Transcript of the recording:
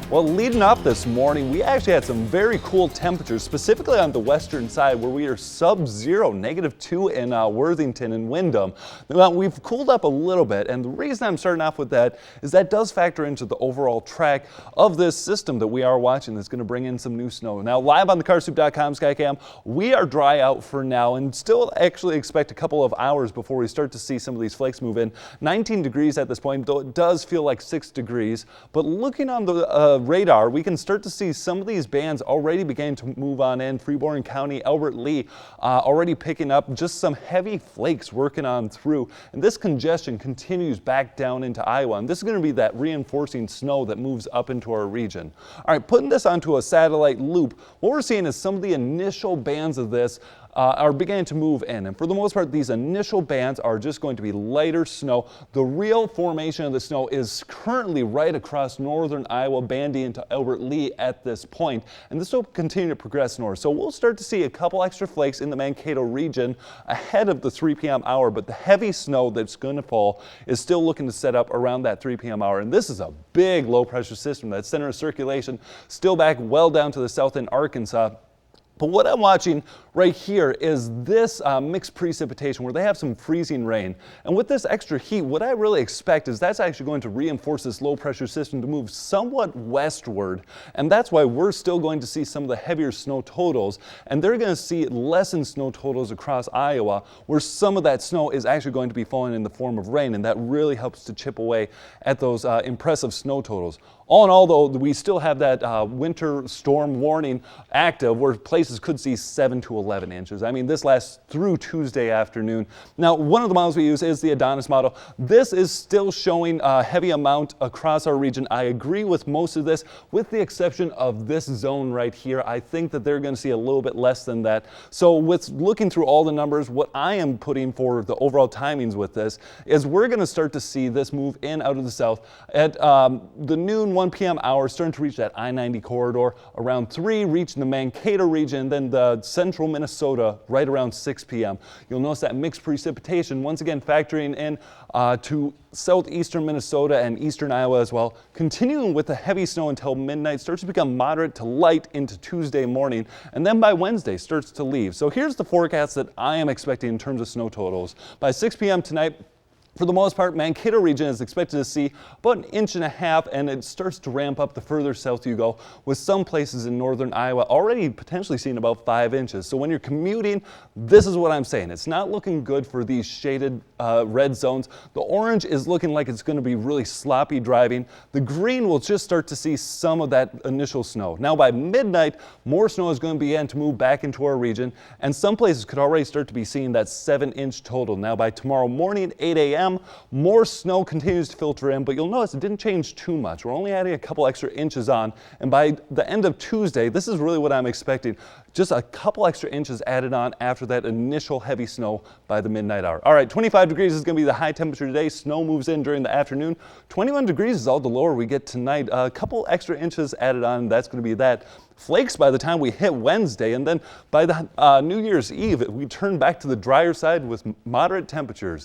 Well, leading up this morning, we actually had some very cool temperatures, specifically on the western side where we are sub-zero, -2 in Worthington and Windham. Now, we've cooled up a little bit, and the reason I'm starting off with that is that does factor into the overall track of this system that we are watching that's going to bring in some new snow. Now, live on the carsoup.com Skycam, we are dry out for now and still actually expect a couple of hours before we start to see some of these flakes move in. 19 degrees at this point, though it does feel like 6 degrees, but looking on the radar, we can start to see some of these bands already beginning to move on in. Freeborn County, Albert Lee, already picking up just some heavy flakes working on through. And this congestion continues back down into Iowa. And this is going to be that reinforcing snow that moves up into our region. All right, putting this onto a satellite loop, what we're seeing is some of the initial bands of this are beginning to move in. And for the most part, these initial bands are just going to be lighter snow. The real formation of the snow is currently right across northern Iowa, banding into Albert Lee at this point. And this will continue to progress north. So we'll start to see a couple extra flakes in the Mankato region ahead of the 3 p.m. hour. But the heavy snow that's going to fall is still looking to set up around that 3 p.m. hour. And this is a big low pressure system. That center of circulation still back well down to the south in Arkansas. But what I'm watching right here is this mixed precipitation where they have some freezing rain. And with this extra heat, what I really expect is that's actually going to reinforce this low pressure system to move somewhat westward. And that's why we're still going to see some of the heavier snow totals. And they're going to see lessened snow totals across Iowa, where some of that snow is actually going to be falling in the form of rain. And that really helps to chip away at those impressive snow totals. All in all, though, we still have that winter storm warning active where places could see 7 to 11 inches. I mean, this lasts through Tuesday afternoon. Now, one of the models we use is the Adonis model. This is still showing a heavy amount across our region. I agree with most of this, with the exception of this zone right here. I think that they're going to see a little bit less than that. So with looking through all the numbers, what I am putting for the overall timings with this is we're going to start to see this move in out of the south at the noon 1 p.m. hour, starting to reach that I-90 corridor, around 3, reaching the Mankato region, and then the central Minnesota right around 6 p.m. You'll notice that mixed precipitation, once again factoring in to southeastern Minnesota and eastern Iowa as well. Continuing with the heavy snow until midnight, starts to become moderate to light into Tuesday morning, and then by Wednesday starts to leave. So here's the forecast that I am expecting in terms of snow totals. By 6 p.m. tonight, for the most part, Mankato region is expected to see about 1.5 inches, and it starts to ramp up the further south you go, with some places in northern Iowa already potentially seeing about 5 inches. So when you're commuting, this is what I'm saying. It's not looking good for these shaded red zones. The orange is looking like it's going to be really sloppy driving. The green will just start to see some of that initial snow. Now by midnight, more snow is going to begin to move back into our region, and some places could already start to be seeing that 7-inch total. Now by tomorrow morning at 8 a.m., more snow continues to filter in, but you'll notice it didn't change too much. We're only adding a couple extra inches on, and by the end of Tuesday, this is really what I'm expecting. Just a couple extra inches added on after that initial heavy snow by the midnight hour. All right, 25 degrees is going to be the high temperature today. Snow moves in during the afternoon. 21 degrees is all the lower we get tonight. A couple extra inches added on, that's going to be that. Flakes by the time we hit Wednesday, and then by the New Year's Eve, we turn back to the drier side with moderate temperatures.